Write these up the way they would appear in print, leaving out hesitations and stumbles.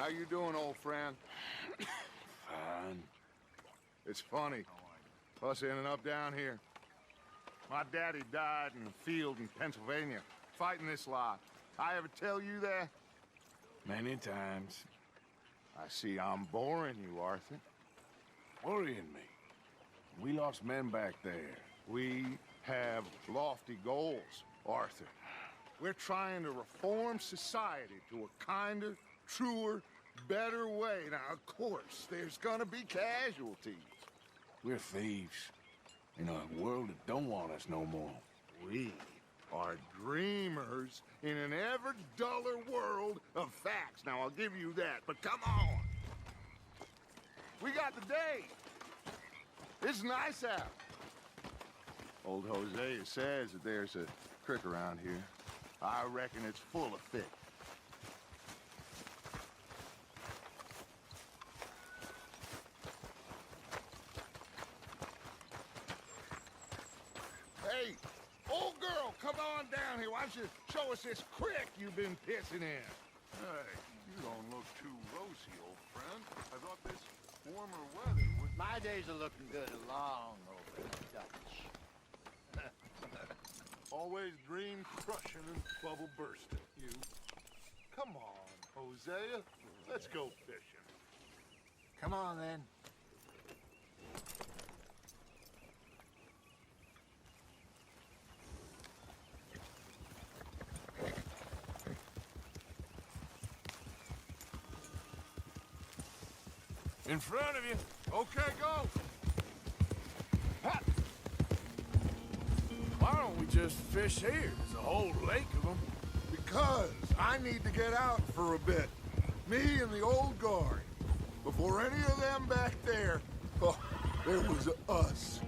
How you doing, old friend? Fine. It's funny, us ending up down here. My daddy died in the field in Pennsylvania, fighting this lot. I ever tell you that? Many times. I see I'm boring you, Arthur. Worrying me. We lost men back there. We have lofty goals, Arthur. We're trying to reform society to a kinder, truer, better way. Now, of course, there's gonna be casualties. We're thieves. In a world that don't want us no more. We are dreamers in an ever duller world of facts. Now, I'll give you that, but come on. We got the day. It's nice out. Old Hosea says that there's a creek around here. I reckon it's full of fish. Hey, old girl, come on down here. Why don't you show us this creek you've been pissing in? Hey, you don't look too rosy, old friend. I thought this warmer weather would... My days are looking good along over Dutch. Always dream crushing and bubble bursting, you. Come on, Hosea. Let's go fishing. Come on, then. In front of you. Okay, go. Ha! Why don't we just fish here? There's a whole lake of them. Because I need to get out for a bit. Me and the old guard. Before any of them back there, oh, there was us.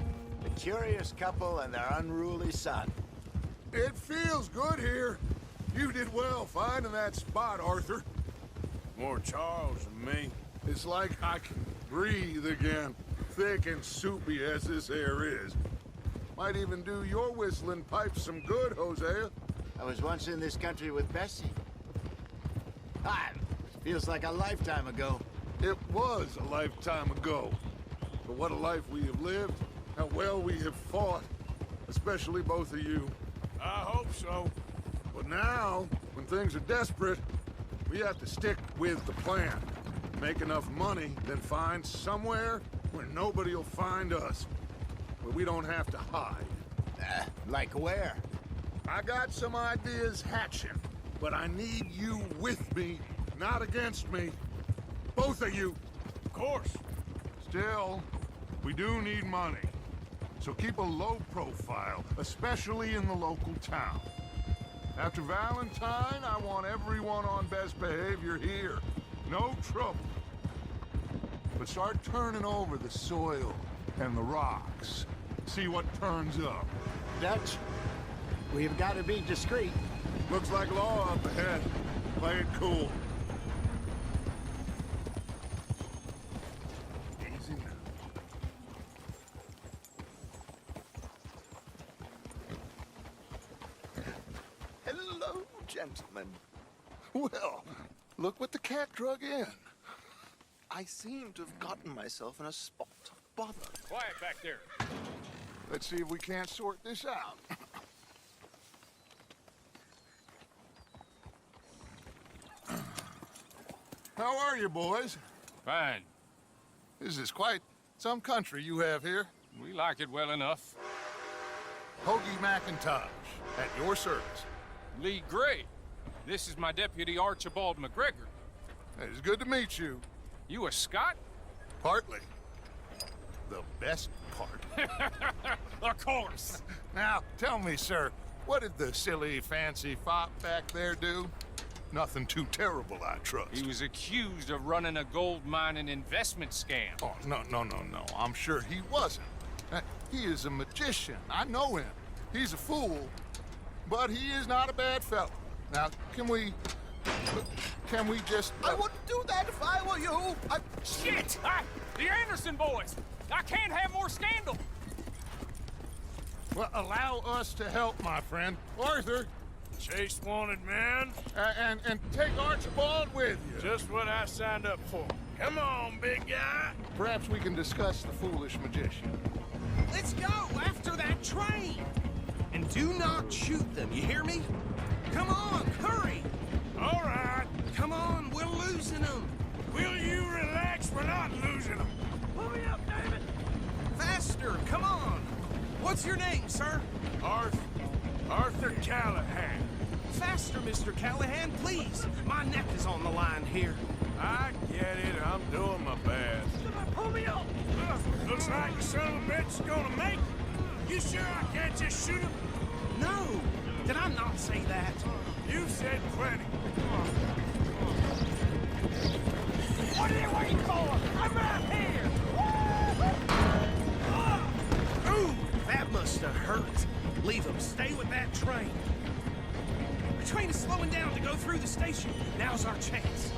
The curious couple and their unruly son. It feels good here. You did well finding that spot, Arthur. More Charles than me. It's like I can breathe again, thick and soupy as this air is. Might even do your whistling pipes some good, Hosea. I was once in this country with Bessie. Ah, feels like a lifetime ago. It was a lifetime ago. But what a life we have lived, how well we have fought, especially both of you. I hope so. But now, when things are desperate, we have to stick with the plan. Make enough money, then find somewhere where nobody will find us. Where we don't have to hide. Like where? I got some ideas hatching, but I need you with me, not against me. Both of you. Of course. Still, we do need money. So keep a low profile, especially in the local town. After Valentine, I want everyone on best behavior here. No trouble. But start turning over the soil and the rocks. See what turns up. Dutch, we've got to be discreet. Looks like law up ahead. Play it cool. Easy now. Hello, gentlemen. Well, look what the cat drug in. I seem to have gotten myself in a spot of bother. Quiet back there. Let's see if we can't sort this out. How are you, boys? Fine. This is quite some country you have here. We like it well enough. Hoagie McIntosh, at your service. Lee Gray. This is my deputy Archibald McGregor. It's good to meet you. You a Scot? Partly. The best part. Of course. Now, tell me, sir, what did the silly, fancy fop back there do? Nothing too terrible, I trust. He was accused of running a gold mining investment scam. Oh, no. I'm sure he wasn't. He is a magician. I know him. He's a fool, but he is not a bad fellow. Now, can we just... I wouldn't do that if I were you. Shit! The Anderson boys! I can't have more scandal! Well, allow us to help, my friend. Arthur, Chase wanted man. And take Archibald with you. Just what I signed up for. Come on, big guy. Perhaps we can discuss the foolish magician. Let's go after that train! And do not shoot them, you hear me? Come on, hurry! All right. Come on, we're losing them! Will you relax? We're not losing them. Pull me up, David! Faster, come on! What's your name, sir? Arthur Callahan. Faster, Mr. Callahan, please! My neck is on the line here. I get it. I'm doing my best. Pull me up! Looks like the son of a bitch is gonna make it. You sure I can't just shoot him? No! Did I not say that? You said plenty. What are you waiting for? I'm right here! Ooh, that must have hurt. Leave them. Stay with that train. The train is slowing down to go through the station. Now's our chance.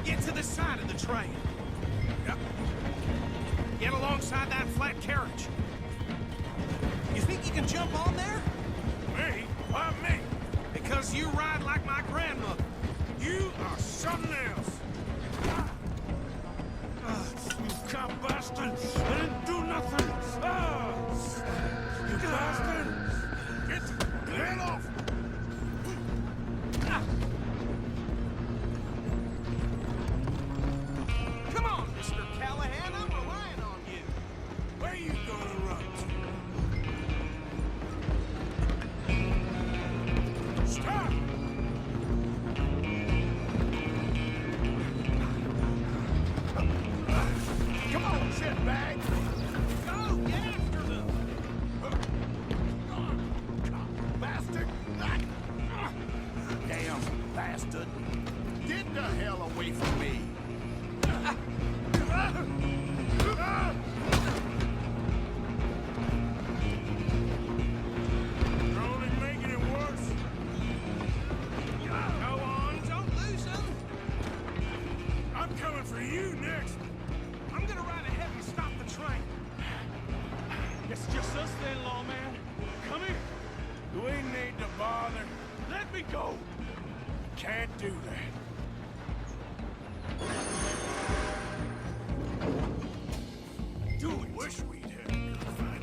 Get to the side of the train. Yep. Get alongside that flat carriage. You think you can jump on there? Me? Why me? Because you ride like my grandmother. You are something else. You cop bastard! I didn't do nothing! You bastard! Get off! Come on, Mr. Callahan, I'm relying on you. Where you gonna run to? Stop! Come on, shitbag! Go, get after them. Bastard! Damn bastard! Get the hell away from me! You're only making it worse. Go on, don't lose them. I'm coming for you next. I'm gonna ride ahead and stop the train. It's just us then, lawman. Come here. We need to bother. Let me go. Can't do that. Do it. Wish we'd had a good fight.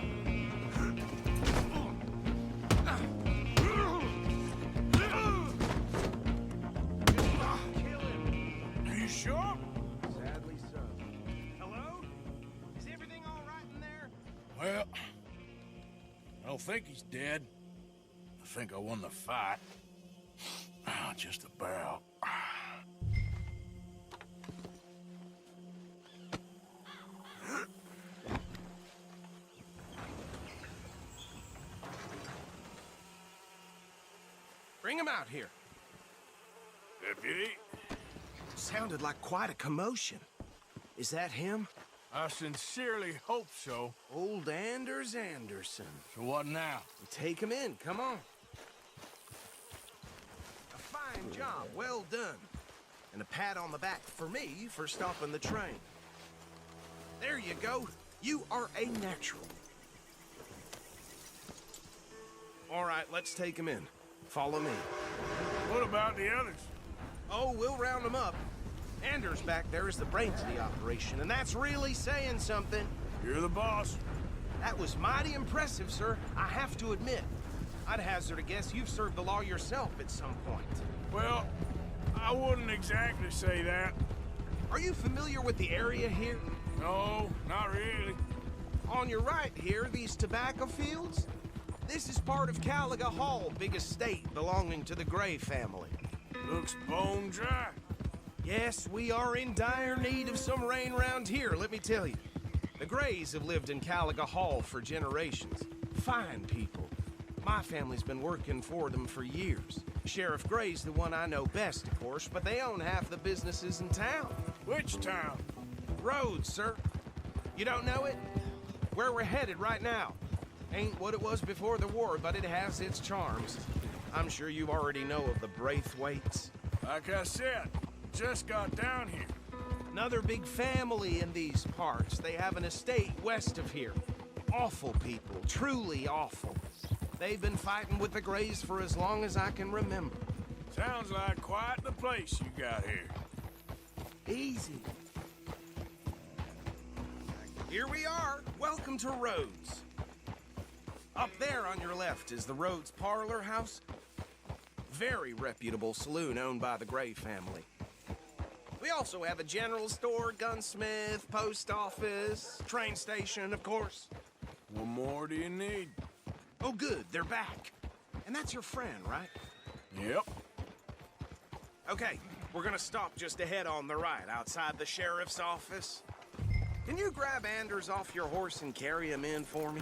Are you sure? Sadly so. Hello? Is everything all right in there? Well, I don't think he's dead. I think I won the fight. Just about. Bring him out here. Deputy, Sounded like quite a commotion. Is that him? I sincerely hope so. Old Anders Anderson. So what now? Take him in, come on. A fine job, well done. And a pat on the back for me for stopping the train. There you go. You are a natural. All right, let's take him in. Follow me. What about the others? Oh, we'll round them up. Anders back there is the brains of the operation, and that's really saying something. You're the boss. That was mighty impressive, sir. I have to admit. I'd hazard a guess you've served the law yourself at some point. Well, I wouldn't exactly say that. Are you familiar with the area here? No, not really. On your right here, these tobacco fields? This is part of Caliga Hall, big estate belonging to the Gray family. Looks bone dry. Yes, we are in dire need of some rain round here, let me tell you. The Grays have lived in Caliga Hall for generations. Fine people. My family's been working for them for years. Sheriff Gray's the one I know best, of course, but they own half the businesses in town. Which town? Rhodes, sir. You don't know it? Where we're headed right now. Ain't what it was before the war, but it has its charms. I'm sure you already know of the Braithwaites. Like I said, just got down here. Another big family in these parts. They have an estate west of here. Awful people, truly awful. They've been fighting with the Greys for as long as I can remember. Sounds like quite the place you got here. Easy. Here we are. Welcome to Rhodes. Up there on your left is the Rhodes Parlor House. Very reputable saloon owned by the Gray family. We also have a general store, gunsmith, post office, train station, of course. What more do you need? Oh, good, they're back. And that's your friend, right? Yep. Okay, we're gonna stop just ahead on the right, outside the sheriff's office. Can you grab Anders off your horse and carry him in for me?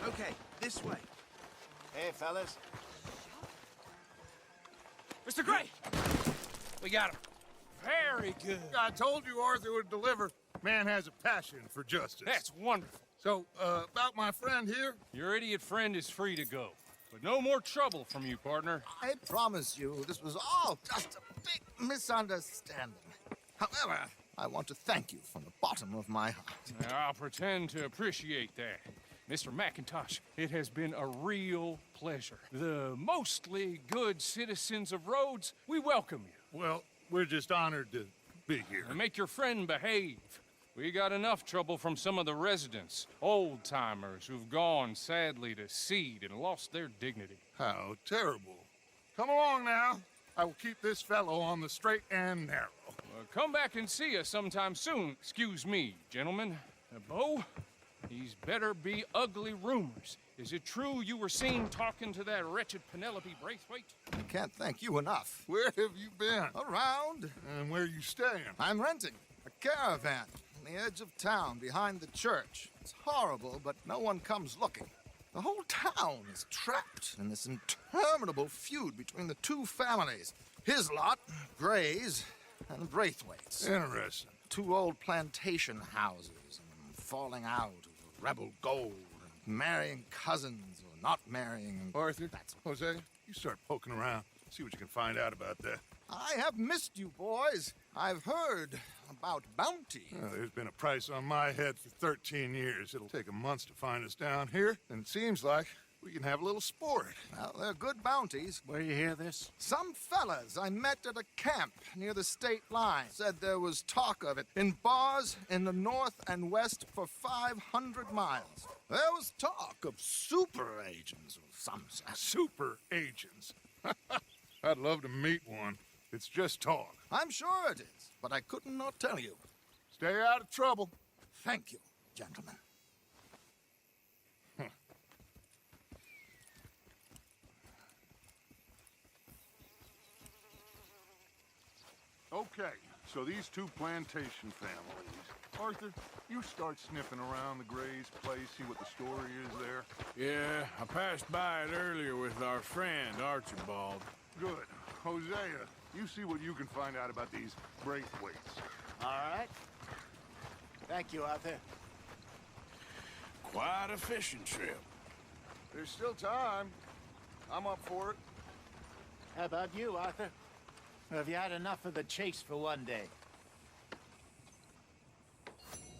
Okay, this way. Hey, fellas. Mr. Gray! We got him. Very good. I told you Arthur would deliver. Man has a passion for justice. That's wonderful. So, about my friend here? Your idiot friend is free to go. But no more trouble from you, partner. I promise you, this was all just a big misunderstanding. However, I want to thank you from the bottom of my heart. Now, I'll pretend to appreciate that. Mr. McIntosh, it has been a real pleasure. The mostly good citizens of Rhodes, we welcome you. Well, we're just honored to be here. And make your friend behave. We got enough trouble from some of the residents, old-timers who've gone, sadly, to seed and lost their dignity. How terrible. Come along now. I will keep this fellow on the straight and narrow. Come back and see us sometime soon. Excuse me, gentlemen. Bo, these better be ugly rumors. Is it true you were seen talking to that wretched Penelope Braithwaite? I can't thank you enough. Where have you been? Around, And where you staying? I'm renting a caravan on the edge of town behind the church. It's horrible, but no one comes looking. The whole town is trapped in this interminable feud between the two families. His lot, Grays, and Braithwaite's. Interesting. Two old plantation houses and falling out of rebel gold, and marrying cousins or not marrying. Arthur, Jose, you start poking around. See what you can find out about that. I have missed you, boys. I've heard about bounty. Well, there's been a price on my head for 13 years. It'll take 'em months to find us down here, and it seems like we can have a little sport. Well, they're good bounties. Where you hear this? Some fellas I met at a camp near the state line said there was talk of it in bars in the north and west for 500 miles. There was talk of super agents of some sort. Super agents. I'd love to meet one. It's just talk. I'm sure it is, but I couldn't not tell you. Stay out of trouble. Thank you, gentlemen. Okay, so these two plantation families. Arthur, you start sniffing around the Gray's place, see what the story is there. Yeah, I passed by it earlier with our friend, Archibald. Good. Hosea, you see what you can find out about these Braithwaites. All right. Thank you, Arthur. Quite a fishing trip. There's still time. I'm up for it. How about you, Arthur? Have you had enough of the chase for one day?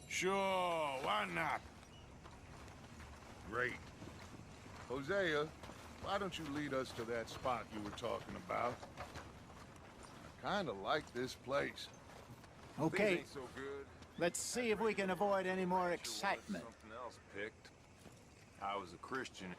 Sure, why not? Great. Hosea, why don't you lead us to that spot you were talking about? I kinda like this place. Okay, Things ain't so good. let's see if we can avoid any more excitement. Something else picked. I was a Christian.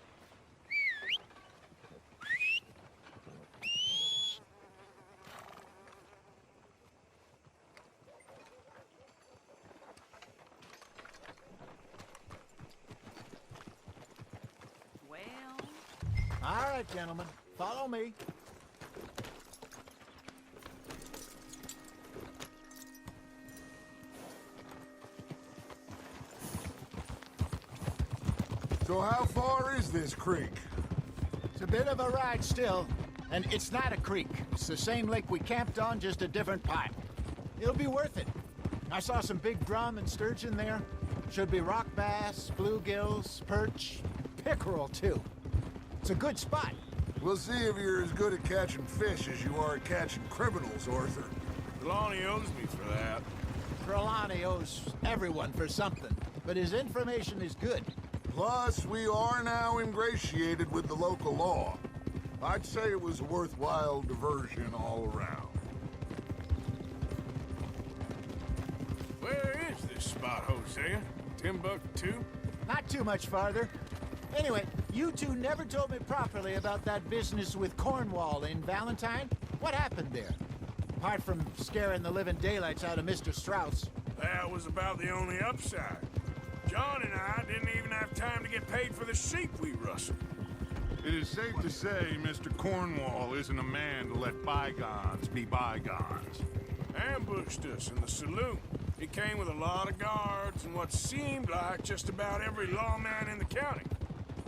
Well, All right, gentlemen, follow me. So how far is this creek? It's a bit of a ride still, and it's not a creek. It's the same lake we camped on, just a different pipe. It'll be worth it. I saw some big drum and sturgeon there. Should be rock bass, bluegills, perch, pickerel too. It's a good spot. We'll see if you're as good at catching fish as you are at catching criminals, Arthur. Trelawney owes me for that. Trelawney owes everyone for something. but his information is good. Plus, we are now ingratiated with the local law. I'd say it was a worthwhile diversion all around. Where is this spot, Hosea? Timbuktu? Not too much farther. Anyway, you two never told me properly about that business with Cornwall in Valentine. What happened there? Apart from scaring the living daylights out of Mr. Strauss. That was about the only upside. John and I didn't even have time to get paid for the sheep we rustled. It is safe to say Mr. Cornwall isn't a man to let bygones be bygones. Ambushed us in the saloon. He came with a lot of guards and what seemed like just about every lawman in the county.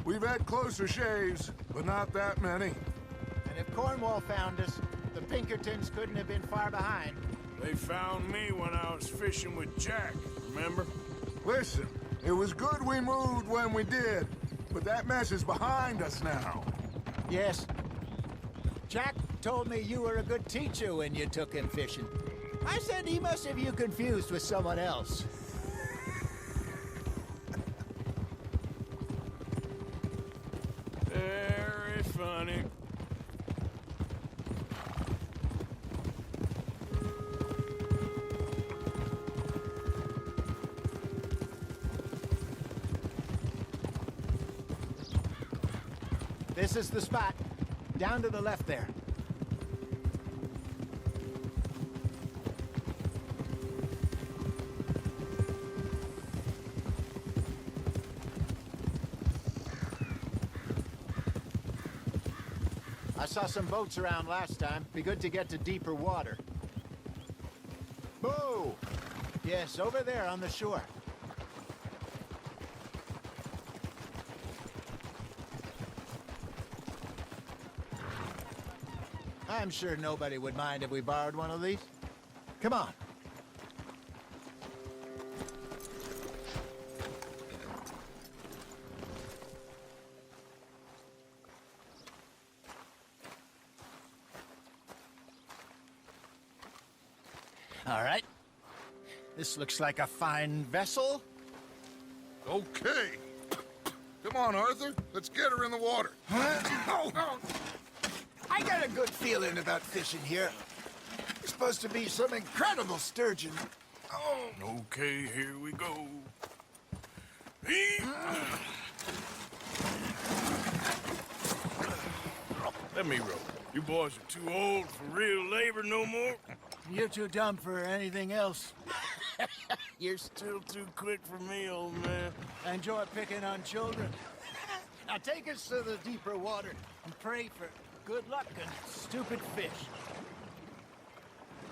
We've had closer shaves, but not that many. And if Cornwall found us, the Pinkertons couldn't have been far behind. They found me when I was fishing with Jack, remember? Listen, it was good we moved when we did, but that mess is behind us now. Yes. Jack told me you were a good teacher when you took him fishing. I said he must have you confused with someone else. Very funny. This is the spot. Down to the left there. I saw some boats around last time. Be good to get to deeper water. Boo! Yes, over there on the shore. I'm sure nobody would mind if we borrowed one of these. Come on. All right. This looks like a fine vessel. Okay. Come on, Arthur. Let's get her in the water. I got a good feeling about fishing here. It's supposed to be some incredible sturgeon. Okay, here we go. Let me row. You boys are too old for real labor no more. You're too dumb for anything else. You're still too quick for me, old man. Enjoy picking on children. Now take us to the deeper water and pray for good luck and stupid fish.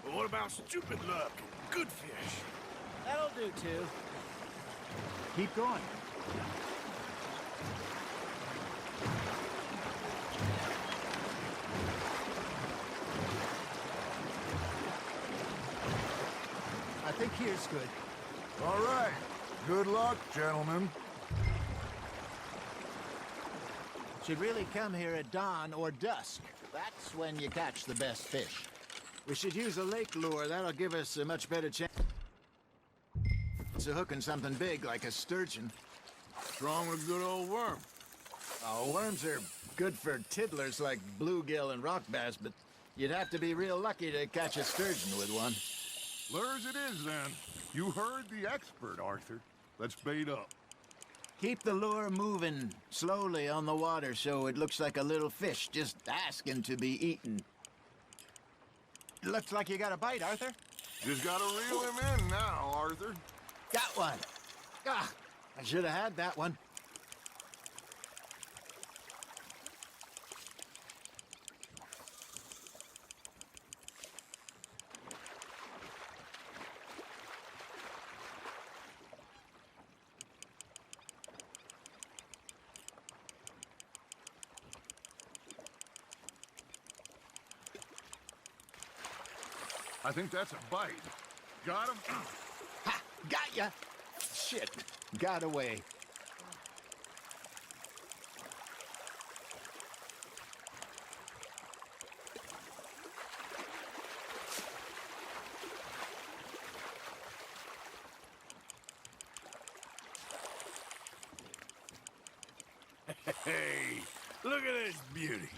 But what about stupid luck and good fish? That'll do, too. Keep going. I think here's good. All right. Good luck, gentlemen. Should really come here at dawn or dusk. That's when you catch the best fish. We should use a lake lure. That'll give us a much better chance of hooking something big like a sturgeon. What's wrong with a good old worm? Oh, worms are good for tiddlers like bluegill and rock bass, but you'd have to be real lucky to catch a sturgeon with one. Lures it is, then. You heard the expert, Arthur. Let's bait up. Keep the lure moving slowly on the water so it looks like a little fish just asking to be eaten. Looks like you got a bite, Arthur. Just gotta reel him in now, Arthur. Got one. Ah, I should have had that one. I think that's a bite. Got him? Ha! Got ya! Shit. Got away. Hey, look at this beauty.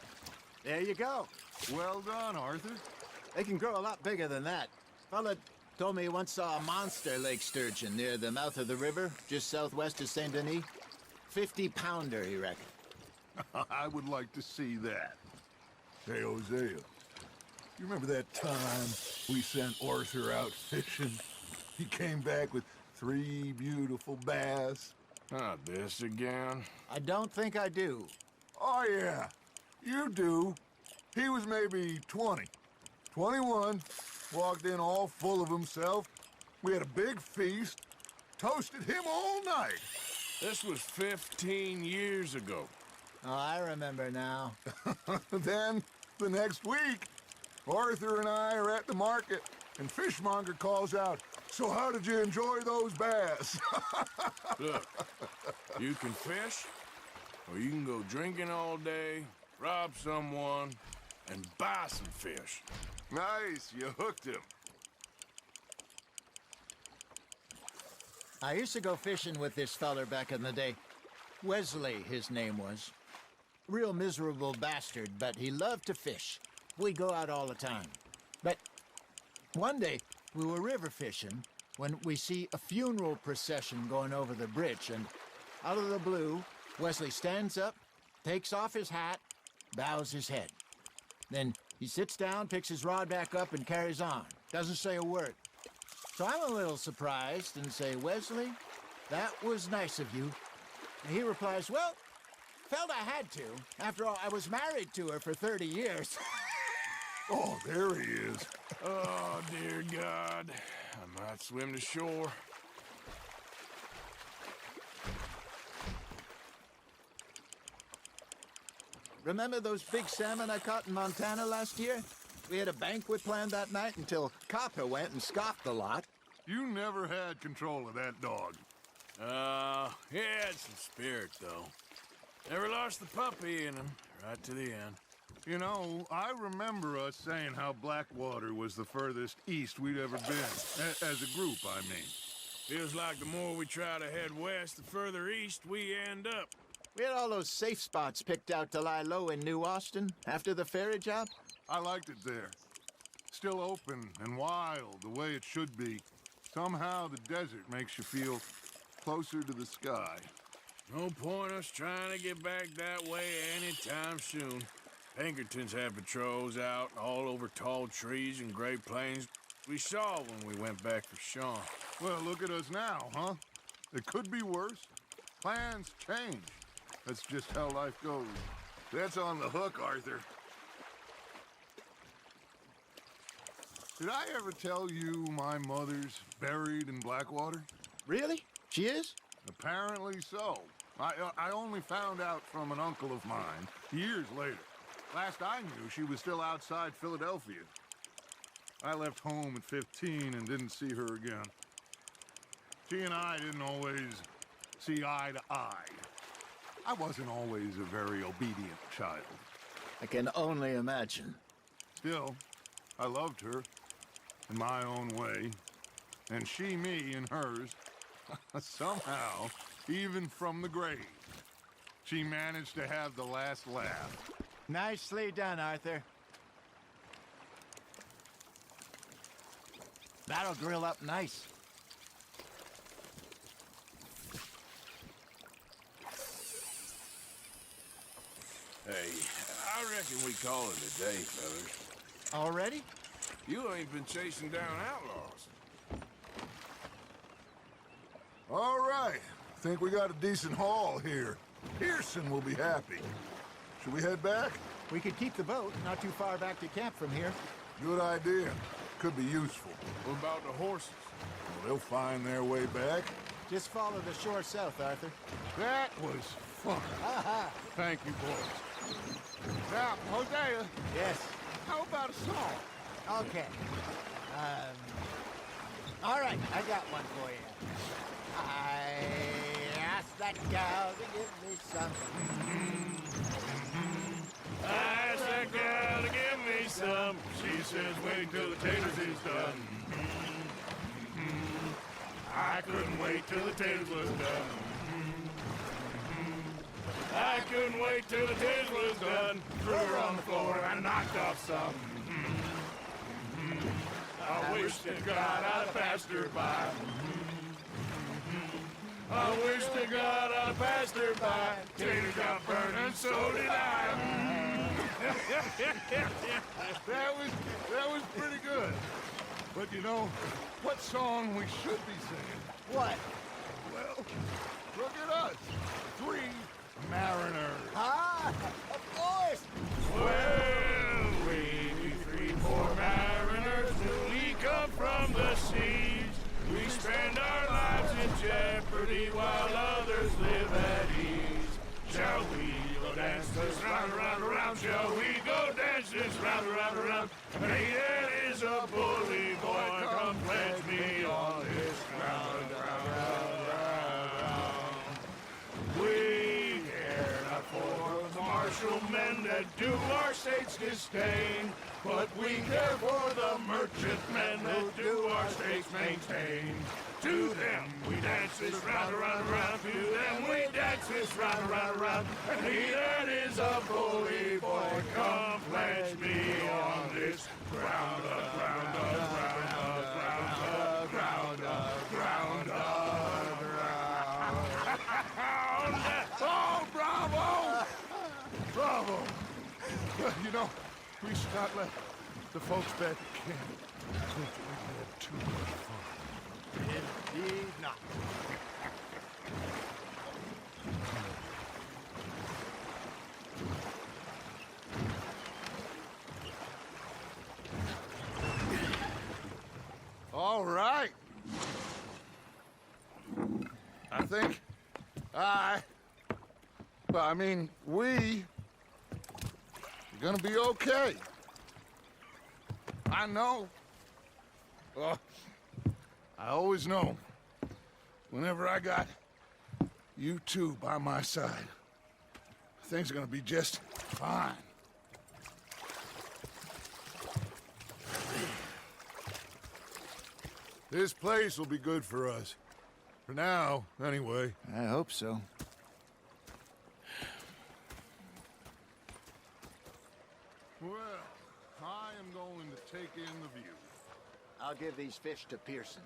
There you go. Well done, Arthur. They can grow a lot bigger than that. Fella told me he once saw a monster lake sturgeon near the mouth of the river, just southwest of Saint Denis. 50-pounder, he reckoned. I would like to see that. Hey, Hosea, you remember that time we sent Arthur out fishing? He came back with 3 beautiful bass. Not this again. I don't think I do. Oh, yeah, you do. He was maybe 20, 21, walked in all full of himself. We had a big feast, toasted him all night. This was 15 years ago. Oh, I remember now. Then, the next week, Arthur and I are at the market, and Fishmonger calls out, "So how did you enjoy those bass?" Look, you can fish, or you can go drinking all day, rob someone, and buy some fish. Nice, you hooked him. I used to go fishing with this feller back in the day. Wesley, his name was. Real miserable bastard, but he loved to fish. We'd go out all the time. But one day, we were river fishing when we see a funeral procession going over the bridge, and out of the blue, Wesley stands up, takes off his hat, bows his head. Then he sits down, picks his rod back up, and carries on. Doesn't say a word. So I'm a little surprised and say, "Wesley, that was nice of you." And he replies, "Well, felt I had to. After all, I was married to her for 30 years. Oh, there he is. Oh, dear God. I might swim to shore. Remember those big salmon I caught in Montana last year? We had a banquet planned that night until Copper went and scoffed a lot. You never had control of that dog. He had some spirit, though. Never lost the puppy in him, right to the end. You know, I remember us saying how Blackwater was the furthest east we'd ever been. As a group, I mean. Feels like the more we try to head west, the further east we end up. We had all those safe spots picked out to lie low in New Austin after the ferry job. I liked it there. Still open and wild, the way it should be. Somehow the desert makes you feel closer to the sky. No point us trying to get back that way anytime soon. Pinkertons had patrols out all over tall trees and Great Plains. We saw when we went back for Sean. Well, look at us now, huh? It could be worse. Plans change. That's just how life goes. That's on the hook, Arthur. Did I ever tell you my mother's buried in Blackwater? Really? She is? Apparently so. I only found out from an uncle of mine years later. Last I knew, she was still outside Philadelphia. I left home at 15 and didn't see her again. She and I didn't always see eye to eye. I wasn't always a very obedient child. I can only imagine. Still, I loved her in my own way, and she me in hers. Somehow, even from the grave, she managed to have the last laugh. Nicely done, Arthur. That'll grill up nice. Hey, I reckon we call it a day, fellas. Already? You ain't been chasing down outlaws. All right. Think we got a decent haul here. Pearson will be happy. Should we head back? We could keep the boat not too far back to camp from here. Good idea. Could be useful. What about the horses? Well, they'll find their way back. Just follow the shore south, Arthur. That was fun. Thank you, boys. Now, Hosea, Yes. how about a song? Okay. All right, I got one for you. I asked that gal to give me some. I asked that girl to give me some. She says, wait till the taters is done. I couldn't wait till the taters was done. I couldn't wait till the dish was done. Threw her on the floor and I knocked off some. I wish to God I'd passed her by. I wish to God I'd passed her by. Tater got burned and so did I. That was pretty good. But you know, what song we should be singing? What? Well, look at us. 3 mariners. Ah, of course! Well, we 3 poor mariners newly come from the seas. We spend our lives in jeopardy while others live at ease. Shall we go dance this round, around, around? Shall we go dance this round, around, around? Hey, that is a bully boy. Come pledge me on this ground, ground. We care not for the martial men that do our state's disdain, but we care for the merchant men that do our state's maintain. To them we dance this round, around, around. To them we dance this round, around, around. And he that is a bully boy, come pledge me on this ground, ground, ground, ground, ground, ground, ground. Oh, bravo! Bravo! Well, you know, we should not let the folks back at camp think that we've had too much fun. Indeed not. All right. I think we are gonna be okay. I know. I always know. Whenever I got you two by my side, things are gonna be just fine. This place will be good for us. For now, anyway. I hope so. Well, I am going to take in the view. I'll give these fish to Pearson.